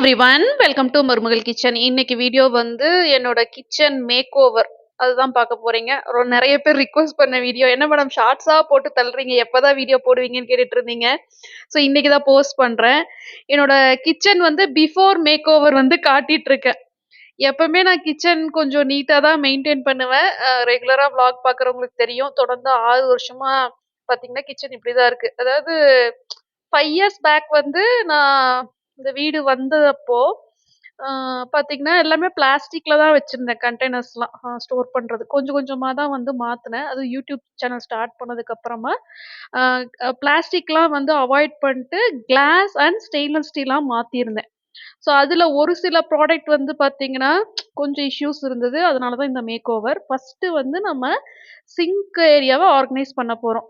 Everyone welcome to மருமகள் kitchen. இன்னைக்கு video வந்து என்னோட கிச்சன் மேக் ஓவர் அதுதான் பார்க்க போறீங்க. நிறைய பேர் ரிக்வெஸ்ட் பண்ண வீடியோ. என்ன மேடம் ஷார்ட்ஸா போட்டு தள்ளுறீங்க, எப்பதான் வீடியோ போடுவீங்கன்னு கேட்டுட்டு இருந்தீங்க. ஸோ இன்னைக்கு தான் போஸ்ட் பண்றேன். என்னோட கிச்சன் வந்து பிஃபோர் மேக் ஓவர் வந்து காட்டிட்டு இருக்கேன். எப்பவுமே நான் கிச்சன் கொஞ்சம் நீட்டா தான் மெயின்டைன் பண்ணுவேன். ரெகுலரா vlog பார்க்குறவங்களுக்கு தெரியும். தொடர்ந்து 6 வருஷமா பார்த்தீங்கன்னா கிச்சன் இப்படிதான் இருக்கு. அதாவது 5 இயர்ஸ் பேக் வந்து நான் இந்த வீடு வந்ததப்போ பார்த்தீங்கன்னா, எல்லாமே பிளாஸ்டிக்ல தான் வச்சிருந்தேன் கண்டெய்னர்ஸ்லாம் ஸ்டோர் பண்றது. கொஞ்சம் கொஞ்சமா தான் வந்து மாத்துனேன். அதுவும் யூடியூப் சேனல் ஸ்டார்ட் பண்ணதுக்கு அப்புறமா அ பிளாஸ்டிக்லாம் வந்து அவாய்ட் பண்ணிட்டு கிளாஸ் அண்ட் ஸ்டெயின்லெஸ் ஸ்டீலா மாத்தியிருந்தேன். ஸோ அதுல ஒரு சில ப்ராடக்ட் வந்து பார்த்தீங்கன்னா, கொஞ்சம் இஷ்யூஸ் இருந்தது. அதனால தான் இந்த மேக் ஓவர். ஃபர்ஸ்ட்டு வந்து நம்ம சிங்க் ஏரியாவ ஆர்கனைஸ் பண்ண போறோம்.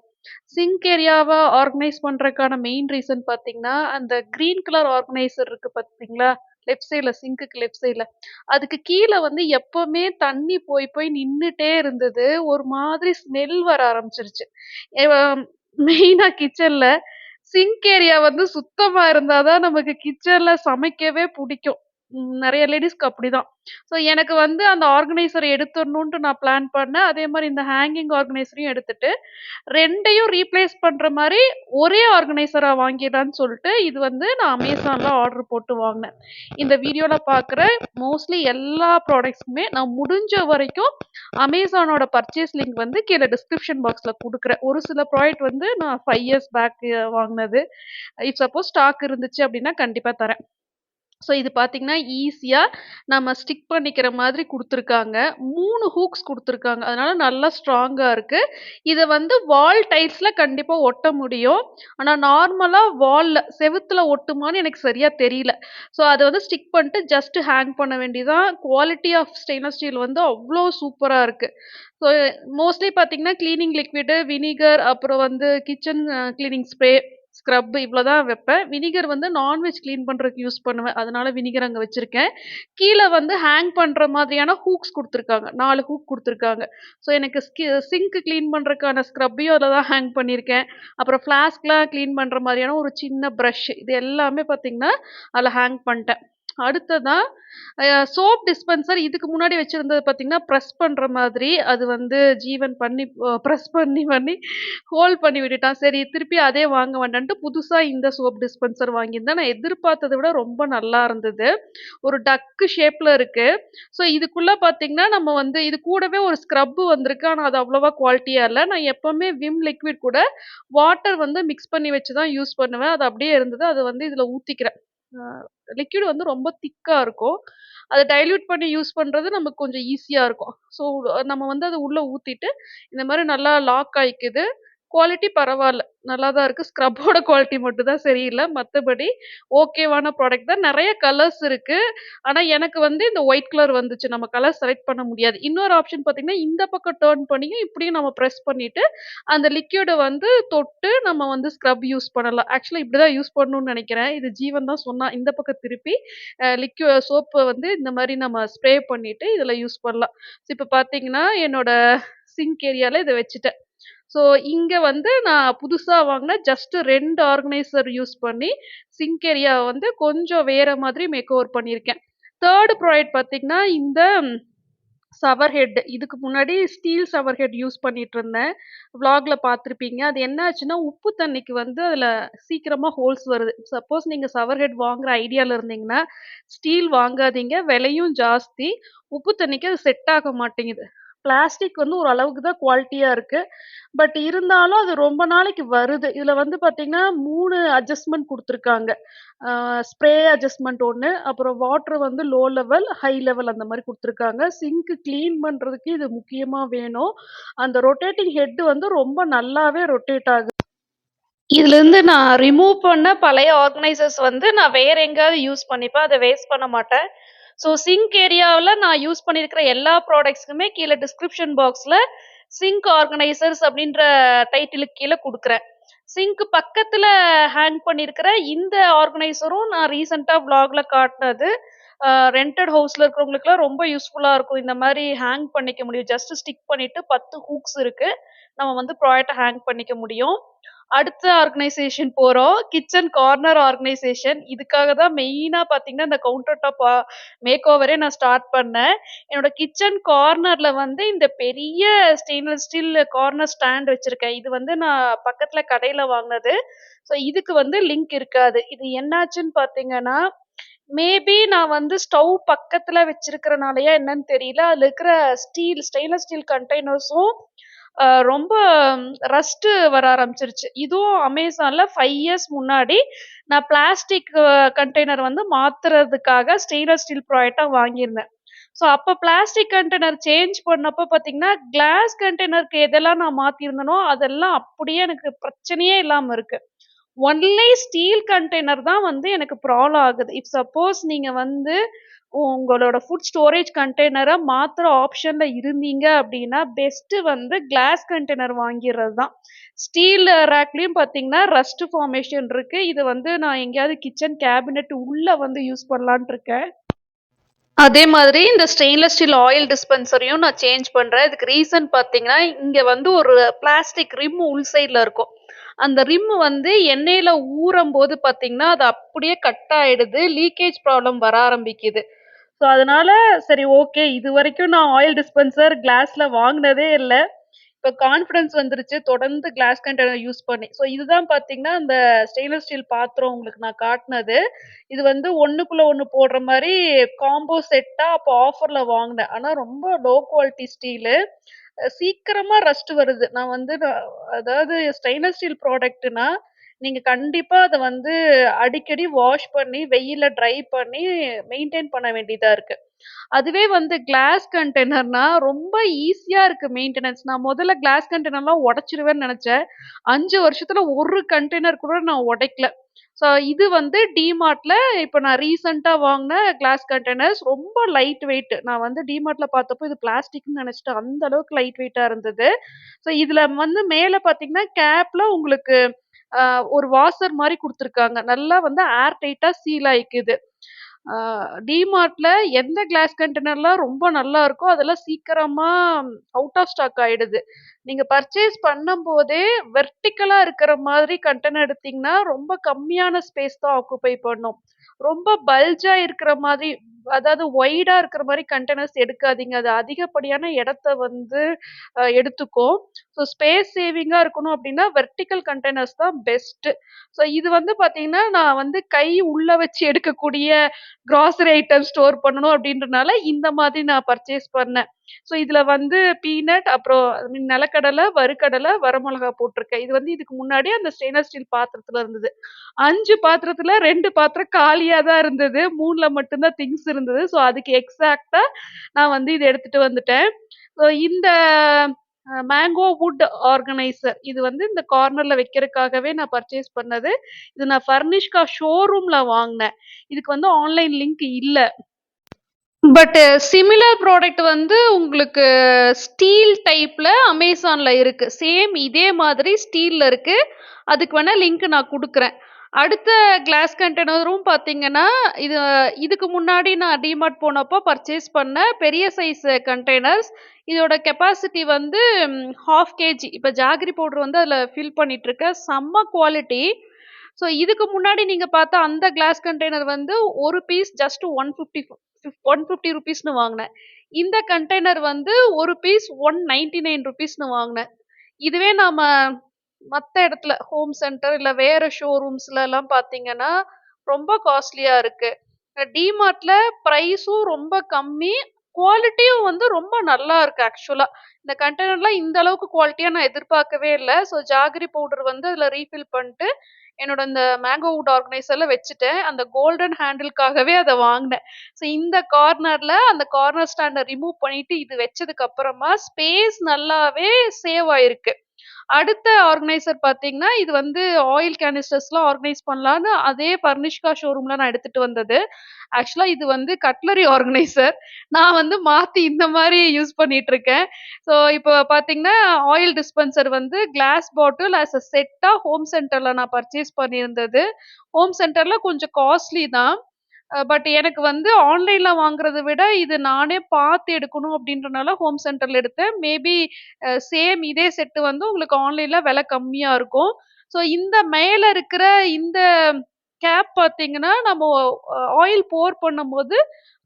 சிங்க் ஏரியாவ ஆர்கனைஸ் பண்றதுக்கான மெயின் ரீசன் பார்த்தீங்கன்னா, அந்த கிரீன் கலர் ஆர்கனைசர் இருக்கு பார்த்தீங்களா? லெஃப்ட் சைட்ல சிங்க்குக்கு லெஃப்ட் சைட்ல. அதுக்கு கீழ வந்து எப்பவுமே தண்ணி போய் போய் நின்னுட்டே இருந்தது. ஒரு மாதிரி ஸ்மெல் வர ஆரம்பிச்சுருச்சு. எவ மெயினா கிச்சன்ல சிங்க் ஏரியா வந்து சுத்தமா இருந்தா தான் நமக்கு கிச்சன்ல சமைக்கவே புடிக்கும். நெறைய லேடீஸ்க்கு அப்படிதான். ஸோ எனக்கு வந்து அந்த ஆர்கனைசர் எடுத்துறணுன்ட்டு நான் பிளான் பண்ணேன். அதே மாரி இந்த ஹேங்கிங் ஆர்கனைசரையும் எடுத்துட்டு 2யும் ரீப்ளேஸ் பண்ற மாரி ஒரே ஆர்கனைசரா வாங்கிடலான்னு சொல்லிட்டு, இது வந்து நான் Amazonல ஆர்டர் போட்டு வாங்குனேன். இந்த வீடியோல பார்க்குற மோஸ்ட்லி எல்லா ப்ராடக்ட்ஸுமே நான் முடிஞ்ச வரைக்கும் Amazonோட பர்ச்சேஸ் லிங்க் வந்து கீழ டிஸ்கிரிப்ஷன் பாக்ஸ்ல குடுக்குறேன். ஒரு சில ப்ராடக்ட் வந்து நான் 5 இயர்ஸ் பேக் வாங்குனது. இஃப் சப்போஸ் ஸ்டாக் இருந்துச்சு அப்டின்னா கண்டிப்பா தரேன். ஸோ இது பார்த்தீங்கன்னா, ஈஸியா நம்ம ஸ்டிக் பண்ணிக்கிற மாதிரி குடுத்துருக்காங்க. 3 ஹூக்ஸ் குடுத்துருக்காங்க. அதனால நல்லா ஸ்ட்ராங்கா இருக்கு. இத வந்து வால் டைல்ஸ்ல கண்டிப்பா ஒட்ட முடியும். ஆனா நார்மலா வால்ல செவுத்துல ஒட்டுமான்னு எனக்கு சரியா தெரியல. ஸோ அத வந்து ஸ்டிக் பண்ணிட்டு ஜஸ்ட் ஹேங் பண்ண வேண்டியதுதான். குவாலிட்டி ஆஃப் ஸ்டெயின்லெஸ் ஸ்டீல் வந்து அவ்ளோ சூப்பரா இருக்கு. ஸோ மோஸ்ட்லி பார்த்தீங்கன்னா, கிளீனிங் லிக்விடு, வினிகர் அப்புறம் வந்து கிச்சன் கிளீனிங் ஸ்ப்ரே, ஸ்க்ரப் இவ்ளோ தான் வைப்பேன். வினிகர் வந்து நான்வெஜ் கிளீன் பண்றதுக்கு யூஸ் பண்ணுவேன். அதனால வினிகர் அங்க வச்சிருக்கேன். கீழ வந்து ஹேங் பண்ற மாதிரியான ஹூக்ஸ் குடுத்துருக்காங்க. 4 ஹூக் குடுத்துருக்காங்க. ஸோ எனக்கு சிங்க் கிளீன் பண்றதுக்கான ஸ்க்ரப்பையும் அதுல தான் ஹேங் பண்ணியிருக்கேன். அப்புறம் ஃப்ளாஸ்க்லாம் கிளீன் பண்ற மாதிரியான ஒரு சின்ன பிரஷ் இது எல்லாமே பார்த்தீங்கன்னா, அதுல ஹேங் பண்ட்டேன். அடுத்ததா சோப் டிஸ்பென்சர் இதுக்கு முன்னாடி வச்சிருந்தது பார்த்தீங்கன்னா, பிரஸ் பண்ற மாதிரி அது வந்து ஜீவன் பண்ணி பிரஸ் பண்ணி பண்ணி ஹோல் பண்ணி விட்டுட்டான். சரி திருப்பி அதே வாங்க வேண்டான்ட்டு புதுசா இந்த சோப் டிஸ்பென்சர் வாங்கியிருந்தேன். நான் எதிர்பார்த்தத விட ரொம்ப நல்லா இருந்தது. ஒரு டக்கு ஷேப்ல இருக்கு. ஸோ இதுக்குள்ள பார்த்தீங்கன்னா, நம்ம வந்து இது கூடவே ஒரு ஸ்க்ரப் வந்திருக்கு. ஆனா அது அவ்வளவா குவாலிட்டியா இல்ல. நான் எப்பவுமே விம் லிக்விட் கூட வாட்டர் வந்து மிக்ஸ் பண்ணி வச்சு தான் யூஸ் பண்ணுவேன். அது அப்படியே இருந்தது. அத வந்து இதுல ஊத்திக்கிறேன். அ லிக்விட் வந்து ரொம்ப திக்கா இருக்கும். அத டைல்யூட் பண்ணி யூஸ் பண்றது நமக்கு கொஞ்சம் ஈஸியா இருக்கும். ஸோ நம்ம வந்து அத உள்ள ஊத்திட்டு, இந்த மாரி நல்லா லாக் ஆயிக்குது. குவாலிட்டி பரவால்ல. நல்லா தான் இருக்கு. ஸ்க்ரப்போட குவாலிட்டி மட்டும் தான் சரியில்ல. மத்தபடி ஓகேவான ப்ராடக்ட் தான். நெறைய கலர்ஸ் இருக்கு. ஆனா எனக்கு வந்து இந்த ஒயிட் கலர் வந்துச்சு. நம்ம கலர் செலக்ட் பண்ண முடியாது. இன்னொரு ஆப்ஷன் பார்த்தீங்கன்னா, இந்த பக்கம் டர்ன் பண்ணியும் இப்படியும் நம்ம பிரஸ் பண்ணிட்டு, அந்த லிக்விட வந்து தொட்டு நம்ம வந்து ஸ்க்ரப் யூஸ் பண்ணலாம். ஆக்சுவலா இப்படிதான் யூஸ் பண்ணணும்னு நெனைக்கிறேன். இது ஜீவன் தான் சொன்னான். இந்த பக்கம் திருப்பி சோப்ப வந்து இந்த மாரி நம்ம ஸ்ப்ரே பண்ணிட்டு இதுல யூஸ் பண்ணலாம். இப்ப பார்த்தீங்கன்னா, என்னோட சிங்க் ஏரியால இத வச்சுட்டேன். ஸோ இங்க வந்து நான் புதுசா வாங்குன ஜஸ்ட் 2 ஆர்கனைசர் யூஸ் பண்ணி, சிங்க் ஏரியாவ வந்து கொஞ்சம் வேற மாதிரி மேக் ஓவர் பண்ணியிருக்கேன். 3 ப்ராடக்ட் பார்த்தீங்கன்னா, இந்த ஷவர் ஹெட். இதுக்கு முன்னாடி ஸ்டீல் ஷவர் ஹெட் யூஸ் பண்ணிட்டுருந்தேன். வ்ளாக்ல பார்த்துருப்பீங்க. அது என்ன ஆச்சுன்னா, உப்பு தண்ணிக்கு வந்து அதுல சீக்கிரமா ஹோல்ஸ் வருது. சப்போஸ் நீங்க ஷவர் ஹெட் வாங்குற ஐடியால இருந்தீங்கன்னா, ஸ்டீல் வாங்காதீங்க. விலையும் ஜாஸ்தி. உப்பு தண்ணிக்கு அது செட் ஆக மாட்டேங்குது. பிளாஸ்டிக் வந்து ஒரு அளவுக்கு தான் குவாலிட்டியா இருக்கு. பட் இருந்தாலும் அது ரொம்ப நாளைக்கு வருது. இதுல வந்து பார்த்தீங்கன்னா, 3 அட்ஜஸ்ட்மென்ட் குடுத்துருக்காங்க. ஸ்ப்ரே அட்ஜஸ்ட்மென்ட் ஒண்ணு, அப்புறம் வாட்டர் வந்து லோ லெவல், ஹை லெவல் அந்த மாரி குடுத்துருக்காங்க. சிங்க் கிளீன் பண்றதுக்கு இது முக்கியமா வேணும். அந்த ரொட்டேட்டிங் ஹெட் வந்து ரொம்ப நல்லாவே ரொட்டேட் ஆகுது. இதுலருந்து நான் ரிமூவ் பண்ண பழைய ஆர்கனைசர்ஸ் வந்து நான் வேற எங்கேயாவது யூஸ் பண்ணிப்பேன். அத வேஸ்ட் பண்ண மாட்டேன். ஸோ சிங்க் ஏரியாவுல நான் யூஸ் பண்ணியிருக்கிற எல்லா ப்ராடக்ட்ஸ்க்குமே கீழ டிஸ்கிரிப்ஷன் பாக்ஸ்ல சிங்க் ஆர்கனைசர்ஸ் அப்படின்ற டைட்டிலுக்கு கீழ குடுக்குறேன். சிங்க் பக்கத்துல ஹேங் பண்ணியிருக்கிற இந்த ஆர்கனைசரும் நான் ரீசென்ட்டா வ்ளாக்ல காட்டுனது. ரென்டட் ஹவுஸ்ல இருக்கிறவங்களுக்குலாம் ரொம்ப யூஸ்ஃபுல்லா இருக்கும். இந்த மாரி ஹேங் பண்ணிக்க முடியும். ஜஸ்ட் ஸ்டிக் பண்ணிட்டு 10 ஹூக்ஸ் இருக்கு. நம்ம வந்து ப்ராடக்ட்ட ஹேங் பண்ணிக்க முடியும். அடுத்த ஆர்கனைசேஷன் போறோம். Kitchen corner organisation. இதுக்காக தான் மெயினா பார்த்தீங்கன்னா, இந்த கவுண்டர் டாப் மேக் ஓவரே நான் ஸ்டார்ட் பண்ணேன். என்னோட கிச்சன் கார்னர்ல வந்து இந்த பெரிய ஸ்டெயின்லெஸ் ஸ்டீல் கார்னர் ஸ்டாண்ட் வச்சிருக்கேன். இது வந்து நான் பக்கத்துல கடையில வாங்குனது. ஸோ இதுக்கு வந்து லிங்க் இருக்காது. இது என்னாச்சுன்னு பார்த்தீங்கன்னா, மேபி நான் வந்து ஸ்டவ் பக்கத்துல வச்சிருக்கிறனாலயா என்னன்னு தெரியல. அதுல இருக்கிற ஸ்டெயின்லெஸ் ஸ்டீல் கண்டெய்னர்ஸும் ரொம்ப ரஸ்ட்டு வர ஆரம்பிச்சுருச்சு. இதுவும் அமேசான்ல 5 இயர்ஸ் முன்னாடி நான் பிளாஸ்டிக் கண்டெய்னர் வந்து மாத்துறதுக்காக ஸ்டெயின்லெஸ் ஸ்டீல் ப்ராடக்ட்டா வாங்கியிருந்தேன். ஸோ அப்ப பிளாஸ்டிக் கண்டெய்னர் சேஞ்ச் பண்ணப்ப பார்த்தீங்கன்னா, கிளாஸ் கண்டெய்னருக்கு எதெல்லாம் நான் மாத்தியிருந்தேனோ, அதெல்லாம் அப்படியே எனக்கு பிரச்சனையே இல்லாம இருக்கு. ஒன்லி ஸ்டீல் கண்டெய்னர் தான் வந்து எனக்கு ப்ராப்ளம் ஆகுது. இஃப் சப்போஸ் நீங்க வந்து உங்களோட ஃபுட் ஸ்டோரேஜ் கண்டெய்னர மாத்துற ஆப்ஷன்ல இருந்தீங்க அப்டின்னா, பெஸ்ட்டு வந்து கிளாஸ் கண்டெய்னர் வாங்கிறது தான். ஸ்டீல் ரேக்லயும் பார்த்தீங்கன்னா, ரஸ்ட் ஃபார்மேஷன் இருக்கு. இது வந்து நான் எங்கேயாவது கிச்சன் கேபினெட் உள்ள வந்து யூஸ் பண்ணலான்ட்டு இருக்கேன். அதே மாதிரி இந்த ஸ்டெயின்லெஸ் ஸ்டீல் ஆயில் டிஸ்பென்சரையும் நான் சேஞ்ச் பண்றேன். இதுக்கு ரீசன் பார்த்தீங்கன்னா, இங்க வந்து ஒரு பிளாஸ்டிக் ரிம் உள் சைட்ல இருக்கும். அந்த ரிம் வந்து எண்ணெயில ஊறம்போது பார்த்தீங்கன்னா, அது அப்படியே கட் ஆயிடுது. லீக்கேஜ் ப்ராப்ளம் வர ஆரம்பிக்குது. ஸோ அதனால சரி ஓகே. இதுவரைக்கும் நான் ஆயில் டிஸ்பென்சர் கிளாஸ்ல வாங்குனதே இல்ல. இப்ப கான்ஃபிடன்ஸ் வந்துருச்சு தொடர்ந்து கிளாஸ் கண்டெய்னர் யூஸ் பண்ணி. ஸோ இதுதான் பார்த்தீங்கன்னா, அந்த ஸ்டெயின்லெஸ் ஸ்டீல் பாத்திரம் உங்களுக்கு நான் காட்டுனது. இது வந்து ஒண்ணுக்குள்ள ஒண்ணு போடுற மாரி காம்போ செட்டா அப்போ ஆஃபர்ல வாங்குனேன். ஆனா ரொம்ப லோ குவாலிட்டி ஸ்டீலு. சீக்கிரமா ரஸ்ட் வருது. அதாவது ஸ்டெயின்லெஸ் ஸ்டீல் ப்ராடக்ட்னா, நீங்க கண்டிப்பா அத வந்து அடிக்கடி வாஷ் பண்ணி, வெயில்ல ட்ரை பண்ணி மெயின்டெயின் பண்ண வேண்டியதா இருக்கு. அதுவே வந்து கிளாஸ் கண்டெய்னர்னா ரொம்ப ஈஸியா இருக்கு மெயின்டெனன்ஸ். நான் முதல்ல கிளாஸ் கண்டெய்னர்லாம் உடைச்சிருவேன்னு நெனச்சேன். 5 வருஷத்துல ஒரு கண்டெய்னர் கூட நான் உடைக்கல. ஸோ இது வந்து டிமார்ட்ல இப்ப நான் ரீசென்ட்டா வாங்குன கிளாஸ் கண்டெய்னர்ஸ் ரொம்ப லைட் வெயிட். நான் வந்து டிமார்ட்ல பார்த்தப்போ இது பிளாஸ்டிக்ன்னு நெனச்சுட்டேன். அந்த அளவுக்கு லைட் வெயிட்டா இருந்தது. ஸோ இதுல வந்து மேல பார்த்தீங்கன்னா, கேப்ல உங்களுக்கு அ ஒரு வாஷர் மாரி குடுத்துருக்காங்க. நல்லா வந்து ஏர் டைட்டா சீல் ஆயிக்குது. ஆ டிமார்ட்ல எந்த கிளாஸ் கண்டெய்னர்லாம் ரொம்ப நல்லா இருக்கோ, அதெல்லாம் சீக்கிரமா அவுட் ஆஃப் ஸ்டாக் ஆயிடுது. நீங்க பர்ச்சேஸ் பண்ணும்போதே வெர்டிகலா இருக்கிற மாதிரி கண்டெய்னர் எடுத்தீங்கன்னா, ரொம்ப கம்மியான ஸ்பேஸ் தான் ஆக்குபை பண்ணும். ரொம்ப பல்ஜா இருக்கிற மாதிரி, அதாவது ஒய்டா இருக்கிற மாரி கண்டெய்னர்ஸ் எடுக்காதீங்க. அது அதிகப்படியான இடத்த வந்து எடுத்துக்கும். ஸோ ஸ்பேஸ் சேவிங்கா இருக்கணும் அப்டின்னா, வெர்டிகல் கண்டெய்னர்ஸ் தான் பெஸ்ட்டு. ஸோ இது வந்து பார்த்தீங்கன்னா, நான் வந்து கை உள்ள வச்சு எடுக்கக்கூடிய கிராசரி ஐட்டம் ஸ்டோர் பண்ணணும் அப்டின்றனால, இந்த மாதிரி நான் பர்ச்சேஸ் பண்ணேன். ஸோ இதுல வந்து பீனட், அப்புறம் நிலக்கடலை, வறுக்கடலை, வரமிளகா போட்டிருக்கேன். இது வந்து இதுக்கு முன்னாடி அந்த ஸ்டெயின்லெஸ் ஸ்டீல் பாத்திரத்துல இருந்தது. 5 பாத்திரத்துல 2 பாத்திரம் காலியா தான் இருந்தது. 3ல மட்டும் தான் திங்ஸ் இருந்தது. ஸோ அதுக்கு எக்ஸாக்ட்டா நான் வந்து இத எடுத்துட்டு வந்துட்டேன். ஸோ இந்த மேங்கோ வுட் ஆர்கனைசர் இது வந்து இந்த கார்னர்ல வைக்கிறதுக்காகவே நான் பர்ச்சேஸ் பண்ணது. இது நான் ஃபர்னிஷ்கா ஷோரூம்ல வாங்குனேன். இதுக்கு வந்து ஆன்லைன் லிங்க் இல்ல. பட் சிமிலர் ப்ராடக்ட் வந்து உங்களுக்கு ஸ்டீல் டைப்ல அமேசான்ல இருக்கு. சேம் இதே மாதிரி ஸ்டீல்ல இருக்கு. அதுக்கு வேணா லிங்க் நான் குடுக்குறேன். அடுத்த கிளாஸ் கண்டெய்னரும் பார்த்தீங்கன்னா, இது இதுக்கு முன்னாடி நான் டிமார்ட் போனப்போ பர்ச்சேஸ் பண்ண பெரிய சைஸ் கண்டெய்னர்ஸ். இதோட கெப்பாசிட்டி வந்து 1/2 கேஜி. இப்ப ஜாகரி பவுடர் வந்து அதில ஃபில் பண்ணிட்டுருக்கேன். செம்ம குவாலிட்டி. ஸோ இதுக்கு முன்னாடி நீங்க பார்த்த அந்த கிளாஸ் கண்டெய்னர் வந்து ஒரு பீஸ் ஜஸ்ட் 150 ரூப்பீஸ்ன்னு வாங்குனேன். இந்த கண்டெய்னர் வந்து ஒரு பீஸ் 199 ரூப்பீஸ்ன்னு வாங்குனேன். இதுவே நாம மத்த இடத்துல ஹோம் சென்டர் இல்ல வேற ஷோரூம்ஸ்லலாம் பார்த்தீங்கன்னா, ரொம்ப காஸ்ட்லியா இருக்கு. டிமார்ட்ல பிரைஸும் ரொம்ப கம்மி. குவாலிட்டியும் வந்து ரொம்ப நல்லா இருக்கு ஆக்சுவலா. இந்த கண்டெய்னர்லாம் இந்த அளவுக்கு குவாலிட்டியா நான் எதிர்பார்க்கவே இல்ல. ஸோ ஜாகரி பவுடர் வந்து அதில ரீஃபில் பண்ணிட்டு, என்னோட இந்த மேங்கோ வுட் ஆர்கனைசர்ல வச்சுட்டேன். அந்த கோல்டன் ஹேண்டில்க்காகவே அத வாங்குனேன். ஸோ இந்த கார்னர்ல அந்த கார்னர் ஸ்டாண்ட ரிமூவ் பண்ணிட்டு இது வச்சதுக்கு அப்புறமா ஸ்பேஸ் நல்லாவே சேவ் ஆயிருக்கு. அடுத்த ஆர்கனைசர் பார்த்தீங்கன்னா, இது வந்து ஆயில் கேனிஸ்டர்ஸ்லாம் ஆர்கனைஸ் பண்ணலான்னு அதே பர்னிஷ்கா ஷோரூம்ல நான் எடுத்துட்டு வந்தது. ஆக்சுவலா இது வந்து கட்லரி ஆர்கனைசர். நான் வந்து மாத்தி இந்த மாரி யூஸ் பண்ணிட்டுருக்கேன். ஸோ இப்போ பார்த்தீங்கன்னா, ஆயில் டிஸ்பென்சர் வந்து கிளாஸ் பாட்டில் ஆஸ் அ செட்டா ஹோம் சென்டர்ல நான் பர்ச்சேஸ் பண்ணியிருந்தது. ஹோம் சென்டர்ல கொஞ்சம் காஸ்ட்லி தான். பட் எனக்கு வந்து ஆன்லைன்ல வாங்குறத விட, இது நானே பார்த்து எடுக்கணும் அப்டின்றனால ஹோம் சென்டர்ல எடுத்தேன். மேபி சேம் இதே செட் வந்து உங்களுக்கு ஆன்லைன்ல விலை கம்மியா இருக்கும். ஸோ இந்த மேல இருக்கிற இந்த கேப் பார்த்தீங்கன்னா, நம்ம ஆயில் போர் பண்ணும்போது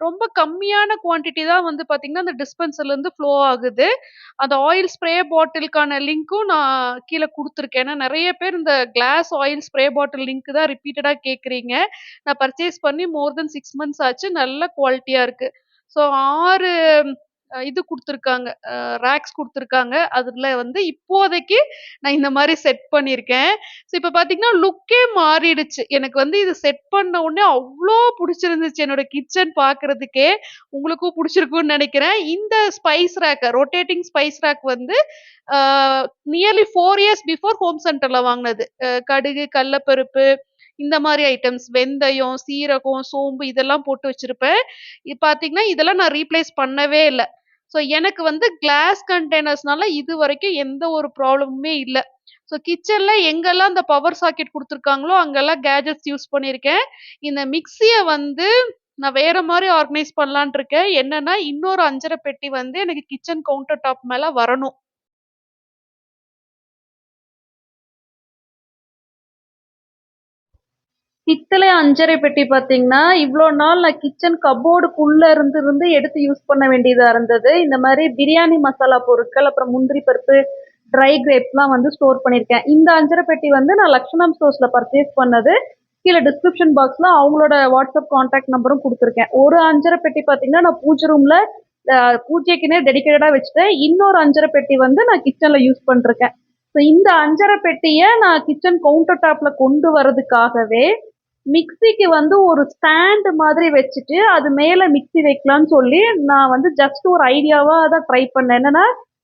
ரொம்ப கம்மியான குவான்டிட்டி தான் வந்து பார்த்தீங்கன்னா, அந்த டிஸ்பென்சர்லேருந்து ஃப்ளோ ஆகுது. அந்த ஆயில் ஸ்ப்ரே பாட்டிலுக்கான லிங்க்கும் நான் கீழ குடுத்துருக்கேன். ஏன்னா நெறைய பேர் இந்த glass oil spray bottle link தான் ரிப்பீட்டடா கேட்குறீங்க. நான் பர்ச்சேஸ் பண்ணி மோர் தென் 6 மந்த்ஸ் ஆச்சு. நல்ல குவாலிட்டியா இருக்கு. ஸோ 6 இது குடுத்துருக்காங்க. ரேக்ஸ் குடுத்துருக்காங்க. அதுல வந்து இப்போதைக்கு நான் இந்த மாரி செட் பண்ணியிருக்கேன். ஸோ இப்ப பார்த்தீங்கன்னா, லுக்கே மாறிடுச்சு. எனக்கு வந்து இது செட் பண்ண உடனே அவ்ளோ புடிச்சிருந்துச்சு. என்னோட கிச்சன் பார்க்கறதுக்கே. உங்களுக்கும் புடிச்சிருக்கும்னு நெனைக்கிறேன். இந்த spice rack rotating spice rack வந்து ஆ நியர்லி 4 இயர்ஸ் பிஃபோர் ஹோம் சென்டர்ல வாங்குனது. கடுகு, கடலப்பருப்பு இந்த மாரி ஐட்டம்ஸ் வெந்தயம், சீரகம், சோம்பு இதெல்லாம் போட்டு வச்சிருப்பேன். பார்த்தீங்கன்னா, இதெல்லாம் நான் ரீப்ளேஸ் பண்ணவே இல்ல. ஸோ எனக்கு வந்து கிளாஸ் கண்டெய்னர்ஸ்னால இதுவரைக்கும் எந்த ஒரு ப்ராப்ளமுமே இல்ல. ஸோ கிச்சன்ல எங்கெல்லாம் இந்த பவர் சாக்கெட் குடுத்துருக்காங்களோ, அங்கெல்லாம் கேட்ஜெட்ஸ் யூஸ் பண்ணியிருக்கேன். இந்த மிக்ஸிய வந்து நான் வேற மாரி ஆர்கனைஸ் பண்ணலான்ட்டு இருக்கேன். என்னன்னா, இன்னொரு 5 1/2 பெட்டி வந்து எனக்கு கிச்சன் கவுண்டர் டாப் மேல வரணும். பித்தளை 5 1/2 பெட்டி பார்த்தீங்கன்னா, இவ்ளோ நாள் நான் கிச்சன் கப்போர்டுக்குள்ள இருந்து எடுத்து யூஸ் பண்ண வேண்டியதா இருந்தது. இந்த மாரி பிரியாணி மசாலா பொருட்கள், அப்புறம் முந்திரி பருப்பு, ட்ரை கிரேப்ஸ்லாம் வந்து ஸ்டோர் பண்ணியிருக்கேன். இந்த 5 1/2 பெட்டி வந்து நான் லக்ஷ்மணம் ஸ்டோர்ஸ்ல பர்ச்சேஸ் பண்ணது. கீழ டிஸ்கிரிப்ஷன் பாக்ஸ்ல அவங்களோட வாட்ஸ்அப் கான்டாக்ட் நம்பரும் குடுத்துருக்கேன். ஒரு 5 1/2 பெட்டி பார்த்தீங்கன்னா, நான் பூஜை ரூம்ல அ பூஜைக்குன்னே டெடிகேட்டடா வச்சுட்டேன். இன்னொரு 5 1/2 பெட்டி வந்து நான் கிச்சன்ல யூஸ் பண்ணிருக்கேன். ஸோ இந்த 5 1/2 பெட்டிய நான் கிச்சன் கவுண்டர் டாப்ல கொண்டு வரதுக்காகவே மிக்ஸிக்கு வந்து ஒரு ஸ்டாண்ட் மாதிரி வச்சுட்டு, அது மேல மிக்ஸி வைக்கலான்னு சொல்லி, நான் வந்து ஜஸ்ட் ஒரு ஐடியாவா தான் ட்ரை பண்ணேன். என்னன்னா,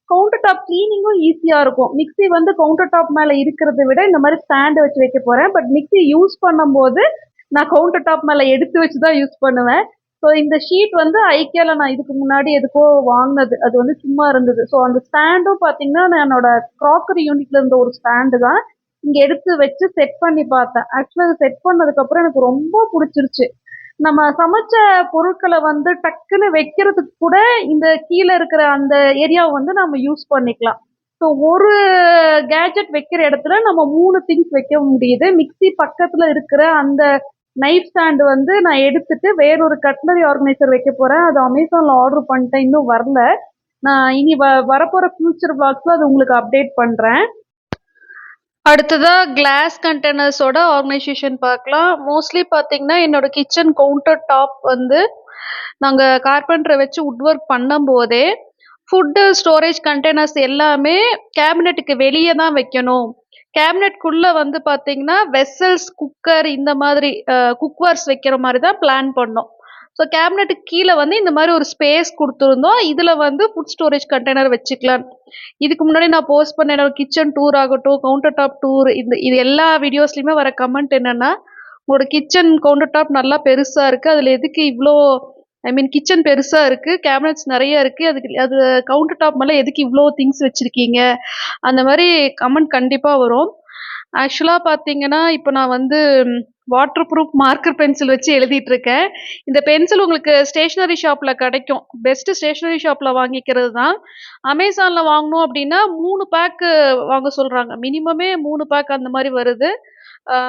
கவுண்டர் டாப் கிளீனிங்கும் ஈஸியா இருக்கும். மிக்ஸி வந்து கவுண்டர் டாப் மேல இருக்கிறத விட இந்த மாரி ஸ்டாண்ட் வச்சு வைக்க போறேன். பட் மிக்ஸி யூஸ் பண்ணும்போது, நான் கவுண்டர் டாப் மேல எடுத்து வச்சு தான் யூஸ் பண்ணுவேன். ஸோ இந்த ஷீட் வந்து ஐக்கியால நான் இதுக்கு முன்னாடி எதுக்கோ வாங்குனது. அது வந்து சும்மா இருந்தது. ஸோ அந்த ஸ்டாண்டும் பார்த்தீங்கன்னா, நான் என்னோட க்ராக்கரி யூனிட்ல இருந்த ஒரு ஸ்டாண்டு தான். இங்க எடுத்து வச்சு செட் பண்ணி பார்த்தேன். ஆக்சுவலா அது செட் பண்ணதுக்கப்புறம் எனக்கு ரொம்ப புடிச்சிருச்சு. நம்ம சமைச்ச பொருட்கள வந்து டக்குன்னு வைக்கிறதுக்கு கூட இந்த கீழ இருக்கிற அந்த ஏரியாவ வந்து நம்ம யூஸ் பண்ணிக்கலாம். ஸோ ஒரு கேட்ஜெட் வைக்கிற இடத்துல நம்ம 3 திங்ஸ் வைக்க முடியுது. மிக்ஸி பக்கத்துல இருக்கிற அந்த நைஃப் ஸ்டாண்ட் வந்து நான் எடுத்துட்டு வேறொரு கட்லரி ஆர்கனைசர் வைக்க போறேன். அது Amazonல ஆர்டர் பண்ணிட்டேன். இன்னும் வரல. நான் இனி வரப்போற ஃபியூச்சர் வ்ளாக்ஸ்ல அது உங்களுக்கு அப்டேட் பண்றேன். அடுத்ததா கிளாஸ் கண்டெய்னர்ஸோட ஆர்கனைசேஷன் பார்க்கலாம். மோஸ்ட்லி பார்த்தீங்கன்னா, என்னோட கிச்சன் கவுண்டர் டாப் வந்து நாங்க கார்பெண்டர வச்சு வுட் ஒர்க் பண்ணும்போதே, ஃபுட்டு ஸ்டோரேஜ் கண்டெய்னர்ஸ் எல்லாமே கேபினெட்டுக்கு வெளிய தான் வைக்கணும். கேபினெட்குள்ள வந்து பார்த்தீங்கன்னா, வெசல்ஸ், குக்கர் இந்த மாதிரி குக்வேர்ஸ் வைக்கிற மாரி தான் பிளான் பண்ணோம். ஸோ கேபினெட்டுக்கு கீழ வந்து இந்த மாரி ஒரு ஸ்பேஸ் குடுத்துருந்தோம். இதுல வந்து ஃபுட் ஸ்டோரேஜ் கண்டெய்னர் வச்சுக்கலாம். இதுக்கு முன்னாடி நான் போஸ்ட் பண்ண என்னோட கிச்சன் டூர் ஆகட்டும், கவுண்டர் டாப் டூர் இது எல்லா வீடியோஸ்லயுமே வர கமெண்ட் என்னன்னா, உங்களோட கிச்சன் கவுண்டர் டாப் நல்லா பெருசா இருக்கு. அதுல எதுக்கு இவ்ளோ ஐ மீன் கிச்சன் பெருசா இருக்கு. கேபினெட்ஸ் நெறைய இருக்கு. அது கவுண்டர் டாப் மேல எதுக்கு இவ்ளோ திங்ஸ் வச்சிருக்கீங்க? அந்த மாரி கமெண்ட் கண்டிப்பா வரும். ஆக்சுவலா பார்த்தீங்கன்னா, இப்ப நான் வந்து வாட்டர் ப்ரூஃப் மார்க்கர் பென்சில் வச்சு எழுதிட்டு இருக்கேன். இந்த பென்சில் உங்களுக்கு ஸ்டேஷனரி ஷாப்ல கிடைக்கும். பெஸ்ட் ஸ்டேஷனரி ஷாப்ல வாங்கிக்கிறது தான். Amazonல வாங்கணும் அப்டின்னா 3 பேக்கு வாங்க சொல்றாங்க. மினிமமே 3 பேக் அந்த மாரி வருது.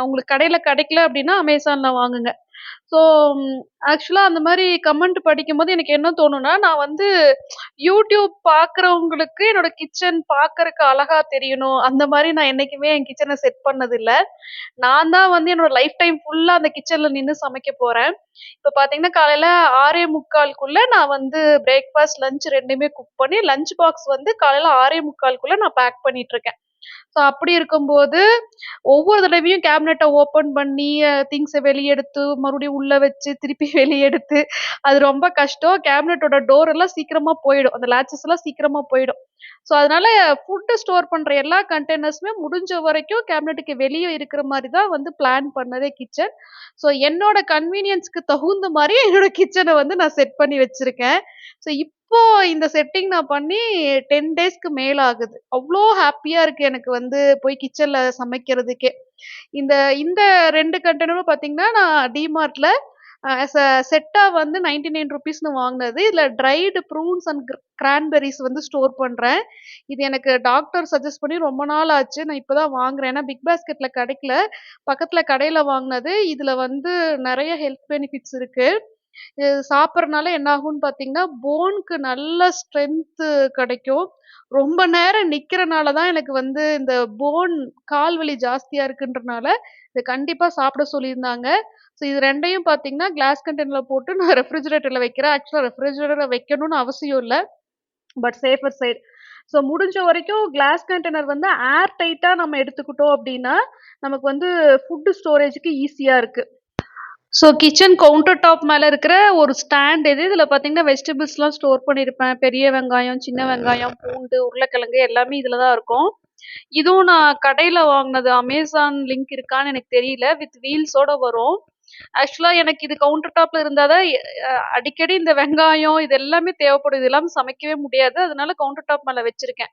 உங்களுக்கு கடையில கிடைக்கல அப்டின்னா Amazonல வாங்குங்க. ஸோ ஆக்சுவலா அந்த மாரி கமெண்ட் படிக்கும்போது எனக்கு என்ன தோணும்னா, நான் வந்து யூடியூப் பார்க்குறவங்களுக்கு என்னோட கிச்சன் பார்க்கறக்கு அழகா தெரியணும். அந்த மாரி நான் என்னைக்குமே என் கிச்சன செட் பண்ணதில்ல. நான் தான் வந்து என்னோட லைஃப் டைம் ஃபுல்லா அந்த கிச்சன்ல நின்னு சமைக்க போறேன். இப்ப பார்த்தீங்கன்னா, காலையில 6:45க்குள்ள நான் வந்து பிரேக்ஃபாஸ்ட், லஞ்ச் 2மே குக் பண்ணி, லஞ்ச் பாக்ஸ் வந்து காலையில 6:45க்குள்ள நான் பேக் பண்ணிட்டுருக்கேன். ஸோ அப்படி இருக்கும்போது, ஒவ்வொரு தடவையும் கேபினெட்ட ஓப்பன் பண்ணி, திங்ஸ வெளிய எடுத்து, மறுபடியும் உள்ள வச்சு, திருப்பி வெளிய எடுத்து, அது ரொம்ப கஷ்டம். கேபினெட்டோட டோர் எல்லாம் சீக்கிரமா போயிடும். அந்த லேட்சஸ் எல்லாம் சீக்கிரமா போயிடும். ஸோ அதனால ஃபுட் ஸ்டோர் பண்ற எல்லா கண்டெய்னர்ஸுமே முடிஞ்ச வரைக்கும் கேபினெட்டுக்கு வெளிய இருக்கிற மாரி தான் வந்து பிளான் பண்ணதே கிச்சன். ஸோ என்னோட கன்வீனியன்ஸ்க்கு தகுந்த மாரி என்னோட கிச்சன வந்து நான் செட் பண்ணி வச்சிருக்கேன். ஸோ இப்போ இந்த செட்டிங் நான் பண்ணி 10 டேஸ்க்கு மேல ஆகுது. அவ்ளோ ஹேப்பியா இருக்கு எனக்கு வந்து போய் கிச்சன்ல சமைக்கிறதுக்கே. இந்த இந்த 2 கண்டெய்னரும் பார்த்தீங்கன்னா, நான் டிமார்ட்ல ஆஸ் அ செட்டா வந்து ₹99ன்னு வாங்குனது. இதுல ட்ரைடு ப்ரூன்ஸ் அண்ட் கிரான்பெர்ரிஸ் வந்து ஸ்டோர் பண்றேன். இது எனக்கு டாக்டர் சஜெஸ்ட் பண்ணி ரொம்ப நாள் ஆச்சு. நான் இப்ப தான் வாங்குறேன். ஏன்னா பிக் பாஸ்கெட்ல கிடைக்கல. பக்கத்துல கடையில வாங்குனது. இதுல வந்து நெறைய ஹெல்த் பெனிஃபிட்ஸ் இருக்கு. இது சாப்பிடுறனால என்ன ஆகும்ன்னு பார்த்தீங்கன்னா, போனுக்கு நல்ல ஸ்ட்ரென்த் கிடைக்கும். ரொம்ப நேரம் நிக்கிறனால தான் எனக்கு வந்து இந்த போன் கால் வலி ஜாஸ்தியா இருக்குன்றனால, இத கண்டிப்பா சாப்பிட சொல்லியிருந்தாங்க. ஸோ இது 2யும் பார்த்தீங்கன்னா, கிளாஸ் கண்டெய்னர்ல போட்டு நான் ரெஃப்ரிஜரேட்டர்ல வைக்கிறேன். ஆக்சுவலா ரெஃப்ரிஜரேட்டர்ல வைக்கணும்னு அவசியம் இல்ல. But safer side. ஸோ முடிஞ்ச வரைக்கும் கிளாஸ் கண்டெய்னர் வந்து ஏர் டைட்டா நம்ம எடுத்துக்கிட்டோம் அப்டின்னா, நமக்கு வந்து ஃபுட் ஸ்டோரேஜ்க்கு ஈஸியா இருக்கு. ஸோ கிச்சன் கவுண்டர் டாப் மேல இருக்கிற ஒரு ஸ்டாண்ட் இது. இதுல பார்த்தீங்கன்னா, வெஜிடபிள்ஸ்லாம் ஸ்டோர் பண்ணியிருப்பேன். பெரிய வெங்காயம், சின்ன வெங்காயம், பூண்டு, உருளைக்கிழங்கு எல்லாமே இதுல தான் இருக்கும். இதுவும் நான் கடையில வாங்குனது. அமேசான் லிங்க் இருக்கான்னு எனக்கு தெரியல. வித் வீல்ஸோட வரும். ஆக்சுவலா எனக்கு இது கவுண்டர் டாப்ல இருந்தா தான் அடிக்கடி இந்த வெங்காயம் இது எல்லாமே தேவைப்படும். இது இல்லாம சமைக்கவே முடியாது. அதனால கவுண்டர் டாப் மேல வச்சிருக்கேன்.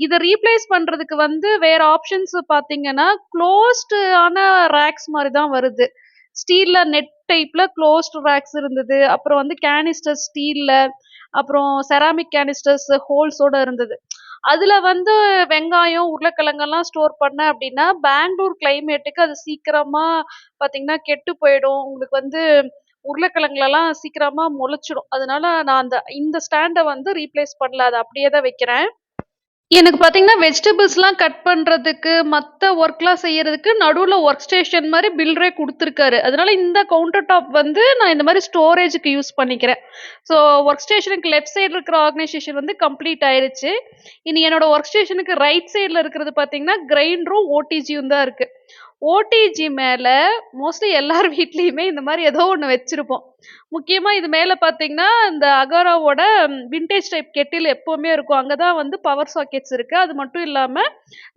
இத ரீப்ளேஸ் பண்றதுக்கு வந்து வேற ஆப்ஷன்ஸ் பார்த்தீங்கன்னா, குளோஸ்டு ஆன ரேக்ஸ் மாரி தான் வருது. ஸ்டீல்ல நெட் டைப்ல குளோஸ்டு ரேக்ஸ் இருந்தது. அப்புறம் வந்து கேனிஸ்டர் ஸ்டீல்ல, அப்புறம் செராமிக் கேனிஸ்டர்ஸ் ஹோல்ஸோட இருந்தது. அதுல வந்து வெங்காயம், உருளைக்கிழங்கெல்லாம் ஸ்டோர் பண்ணேன் அப்டின்னா, பெங்களூர் கிளைமேட்டுக்கு அது சீக்கிரமா பார்த்தீங்கன்னா, கெட்டு போயிடும். உங்களுக்கு வந்து உருளைக்கிழங்குலலாம் சீக்கிரமா முளைச்சிடும். அதனால நான் இந்த ஸ்டாண்ட வந்து ரீப்ளேஸ் பண்ணல. அத அப்படியே தான் வைக்கிறேன். எனக்கு பார்த்தீங்கன்னா, வெஜிடபிள்ஸ்லாம் கட் பண்றதுக்கு, மத்த ஒர்க்லாம் செய்யறதுக்கு நடுவுல ஒர்க் ஸ்டேஷன் மாரி பில்டரே குடுத்துருக்காரு. அதனால இந்த கவுண்டர் டாப் வந்து நான் இந்த மாரி ஸ்டோரேஜ்க்கு யூஸ் பண்ணிக்கிறேன். ஸோ ஒர்க் ஸ்டேஷனுக்கு லெஃப்ட் சைடுல இருக்கிற ஆர்கனைசேஷன் வந்து கம்ப்ளீட் ஆயிருச்சு. இனி என்னோட ஒர்க் ஸ்டேஷனுக்கு ரைட் சைடுல இருக்கிறது பார்த்தீங்கன்னா, கிரைண்டரும், ஓடிஜியும் தான் இருக்கு. ஓடிஜி மேல மோஸ்ட்லி எல்லார் வீட்லயுமே இந்த மாரி ஏதோ ஒண்ணு வச்சிருப்போம். முக்கியமா இது மேல பார்த்தீங்கன்னா, இந்த அகாராவோட வின்டேஜ் டைப் கெட்டில் எப்பவுமே இருக்கும். அங்க தான் வந்து பவர் சாக்கெட்ஸ் இருக்கு. அது மட்டும் இல்லாம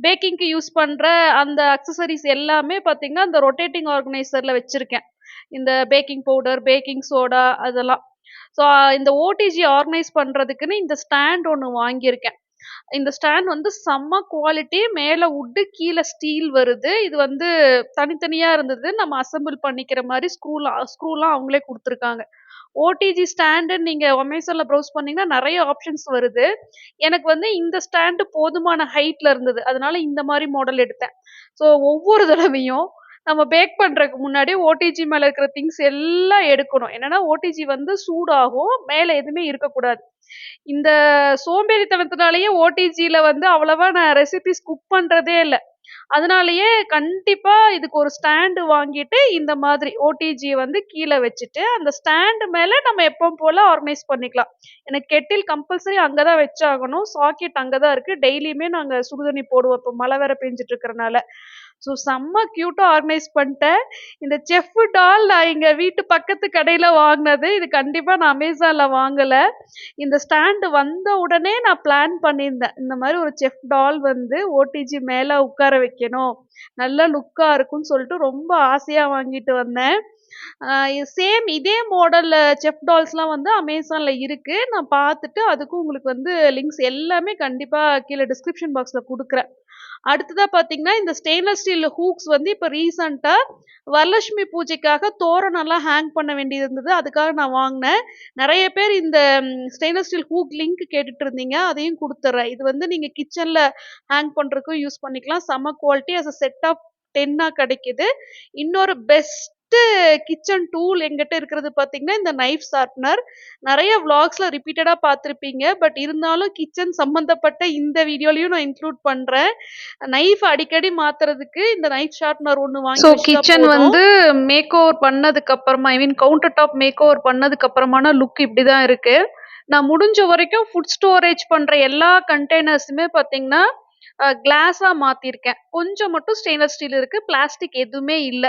பேக்கிங்க்கு யூஸ் பண்ற அந்த அக்சஸரீஸ் எல்லாமே பார்த்தீங்கன்னா, அந்த ரொட்டேட்டிங் ஆர்கனைசர்ல வச்சிருக்கேன். இந்த பேக்கிங் பவுடர், பேக்கிங் சோடா அதெல்லாம். ஸோ இந்த ஓடிஜி ஆர்கனைஸ் பண்றதுக்குன்னு இந்த ஸ்டாண்ட் ஒண்ணு வாங்கியிருக்கேன். இந்த ஸ்டாண்ட் வந்து செம்ம குவாலிட்டி. மேல வுட்டு, கீழ ஸ்டீல் வருது. இது வந்து தனித்தனியா இருந்தது. நம்ம அசெம்பிள் பண்ணிக்கிற மாரி ஸ்க்ரூலாம் அவங்களே குடுத்துருக்காங்க. ஓடிஜி ஸ்டாண்டுன்னு நீங்க Amazonல ப்ரௌஸ் பண்ணீங்கன்னா நெறைய ஆப்ஷன்ஸ் வருது. எனக்கு வந்து இந்த ஸ்டாண்டு போதுமான ஹைட்ல இருந்தது. அதனால இந்த மாரி மாடல் எடுத்தேன். ஸோ ஒவ்வொரு தடவையும் நம்ம பேக் பண்றதுக்கு முன்னாடி ஓடிஜி மேல இருக்கிற திங்ஸ் எல்லாம் எடுக்கணும். என்னன்னா ஓடிஜி வந்து சூடாகும். மேல எதுவுமே இருக்கக்கூடாது. இந்த சோம்பேறித்தனத்தினாலேயே ஓடிஜில வந்து அவ்வளவா நான் ரெசிபீஸ் குக் பண்றதே இல்ல. அதனாலேயே கண்டிப்பா இதுக்கு ஒரு ஸ்டாண்ட் வாங்கிட்டு, இந்த மாதிரி ஓடிஜிய வந்து கீழ வச்சுட்டு, அந்த ஸ்டாண்ட் மேல நம்ம எப்பவும் போல ஆர்கனைஸ் பண்ணிக்கலாம். எனக்கு கெட்டில் கம்பல்சரி அங்க தான் வச்சாகணும். சாக்கெட் அங்க தான் இருக்கு. டெய்லியுமே நாங்க சுடுதண்ணி போடுவோம். இப்ப மழை வேற பெஞ்சுட்டு இருக்கறனால. ஸோ செம்ம கியூட்டா ஆர்கனைஸ் பண்ணிட்டேன். இந்த செஃப் டால் நான் எங்க வீட்டு பக்கத்து கடையில வாங்குனது. இது கண்டிப்பா நான் Amazonல வாங்கல. இந்த ஸ்டாண்ட் வந்த உடனே நான் பிளான் பண்ணியிருந்தேன். இந்த மாரி ஒரு செஃப் டால் வந்து ஓடிஜி மேல உட்கார வைக்கணும். நல்ல லுக்கா இருக்கும்ன்னு சொல்லிட்டு ரொம்ப ஆசையா வாங்கிட்டு வந்தேன். சேம் இதே மாடல்ல செஃப் டால்ஸ்லாம் வந்து Amazonல இருக்கு. நான் பார்த்துட்டு அதுக்கும் உங்களுக்கு வந்து லிங்க்ஸ் எல்லாமே கண்டிப்பா கீழ டிஸ்கிரிப்ஷன் பாக்ஸ்ல குடுக்குறேன். அடுத்ததா பார்த்தீங்கன்னா, இந்த ஸ்டெயின்லெஸ் ஸ்டீல் ஹூக்ஸ் வந்து இப்ப ரீசென்ட்டா வரலட்சுமி பூஜைக்காக தோரணம்லாம் ஹேங் பண்ண வேண்டியது இருந்தது. அதுக்காக நான் வாங்குனேன். நெறைய பேர் இந்த ஸ்டெயின்லெஸ் ஸ்டீல் ஹூக் லிங்க் கேட்டுட்டு இருந்தீங்க. அதையும் குடுத்துர்றேன். இது வந்து நீங்க கிச்சன்ல ஹேங் பண்றதுக்கும் யூஸ் பண்ணிக்கலாம். செம்ம quality as a set of 10ஆ கிடைக்குது. இன்னொரு பெஸ்ட்டு கிச்சன் டூல் என்கிட்ட இருக்கிறது பார்த்தீங்கன்னா, இந்த நைஃப் ஷார்ப்னர். நெறைய விளாக்ஸ்ல ரிப்பீட்டடா பார்த்திருப்பீங்க. பட் இருந்தாலும் கிச்சன் சம்மந்தப்பட்ட இந்த வீடியோலயும் நான் இன்க்ளூட் பண்றேன். நைஃப் அடிக்கடி மாத்துறதுக்கு இந்த நைஃப் ஷார்ப்னர் ஒண்ணு வாங்கி வச்சுட்டா கிச்சன் போதும். வந்து மேக் ஓவர் பண்ணதுக்கு அப்புறமா ஐ மீன் கவுண்டர் டாப் மேக் ஓவர் பண்ணதுக்கு அப்புறமான லுக் இப்படிதான் இருக்கு. நான் முடிஞ்ச வரைக்கும் ஃபுட் ஸ்டோரேஜ் பண்ற எல்லா கண்டெய்னர்ஸுமே பார்த்தீங்கன்னா, கிளாஸா மாத்திருக்கேன். கொஞ்சம் மட்டும் ஸ்டெயின்லெஸ் ஸ்டீல் இருக்கு. பிளாஸ்டிக் எதுவுமே இல்ல.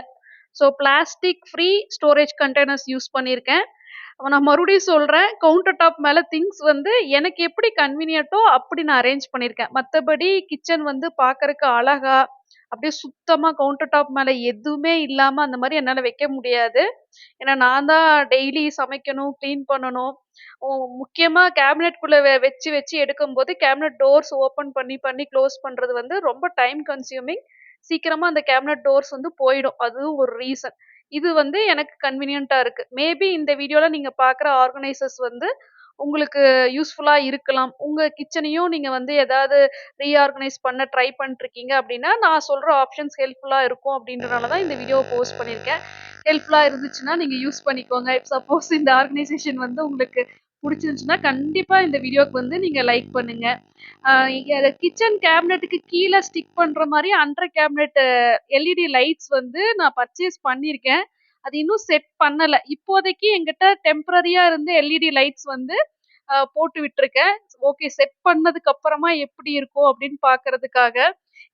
So plastic free storage containers use பண்ணியிருக்கேன். நான் மறுபடியும் சொல்றேன். கவுண்டர் டாப் மேல திங்ஸ் வந்து எனக்கு எப்படி கன்வீனியன்ட்டோ அப்படி நான் அரேஞ்ச் பண்ணியிருக்கேன். மத்தபடி கிச்சன் வந்து பார்க்கறக்கு அழகா, அப்படியே சுத்தமா கவுண்டர் டாப் மேல எதுவுமே இல்லாம அந்த மாரி என்னால வைக்க முடியாது. ஏன்னா நான் தான் டெய்லி சமைக்கணும், கிளீன் பண்ணணும். ஓ முக்கியமா கேபினெட்குள்ள வச்சு வச்சு எடுக்கும்போது கேபினெட் டோர்ஸ் ஓப்பன் பண்ணி பண்ணி க்ளோஸ் பண்றது வந்து ரொம்ப டைம் கன்சியூமிங். சீக்கிரமா அந்த கேபினெட் டோர்ஸ் வந்து போயிடும். அதுவும் ஒரு ரீசன். இது வந்து எனக்கு கன்வீனியன்ட்டா இருக்கு. மேபி இந்த வீடியோல நீங்க பார்க்குற ஆர்கனைசர்ஸ் வந்து உங்களுக்கு யூஸ்ஃபுல்லா இருக்கலாம். உங்க கிச்சனையும் நீங்க வந்து ஏதாவது ரீஆர்கனைஸ் பண்ண ட்ரை பண்ணிட்டுருக்கீங்க அப்டின்னா, நான் சொல்ற ஆப்ஷன்ஸ் ஹெல்ப்ஃபுல்லா இருக்கும் அப்டின்றனால தான் இந்த வீடியோவ போஸ்ட் பண்ணியிருக்கேன். ஹெல்ப்ஃபுல்லா இருந்துச்சுன்னா நீங்க யூஸ் பண்ணிக்கோங்க. இப் சப்போஸ் இந்த ஆர்கனைசேஷன் வந்து உங்களுக்கு புடிச்சிருந்துச்சுன்னா, கண்டிப்பா இந்த வீடியோக்கு வந்து நீங்க லைக் பண்ணுங்க. கிச்சன் கேபினட்டுக்கு கீழ ஸ்டிக் பண்ற மாரி அண்டர் கேபினட் எல்இடி லைட்ஸ் வந்து நான் பர்ச்சேஸ் பண்ணியிருக்கேன். அது இன்னும் செட் பண்ணல. இப்போதைக்கு என்கிட்ட டெம்பரரியா இருந்த எல்இடி லைட்ஸ் வந்து போட்டு விட்டுருக்கேன். ஓகே செட் பண்ணதுக்கு அப்புறமா எப்படி இருக்கும் அப்படின்னு பார்க்கறதுக்காக.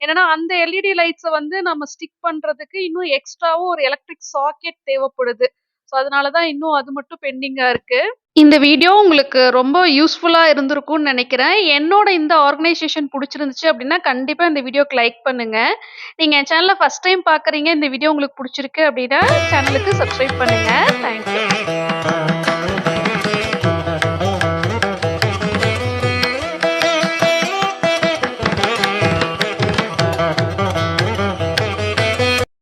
என்னன்னா, அந்த எல்இடி லைட்ஸ வந்து நம்ம ஸ்டிக் பண்றதுக்கு இன்னும் எக்ஸ்ட்ராவும் ஒரு எலக்ட்ரிக் சாக்கெட் தேவைப்படுது. ஸோ அதனால தான் இன்னும் அது மட்டும் பெண்டிங்கா இருக்கு. இந்த வீடியோ உங்களுக்கு ரொம்ப யூஸ்ஃபுல்லா இருந்திருக்கும்னு நெனைக்கிறேன். என்னோட இந்த ஆர்கனைசேஷன் புடிச்சிருந்துச்சு அப்டின்னா, கண்டிப்பா இந்த வீடியோக்கு லைக் பண்ணுங்க. நீங்க என் சேனல ஃபர்ஸ்ட் டைம் பார்க்குறீங்க, இந்த வீடியோ உங்களுக்கு புடிச்சிருக்கு அப்டின்னா, சேனலுக்கு சப்ஸ்கிரைப் பண்ணுங்க. Thank you.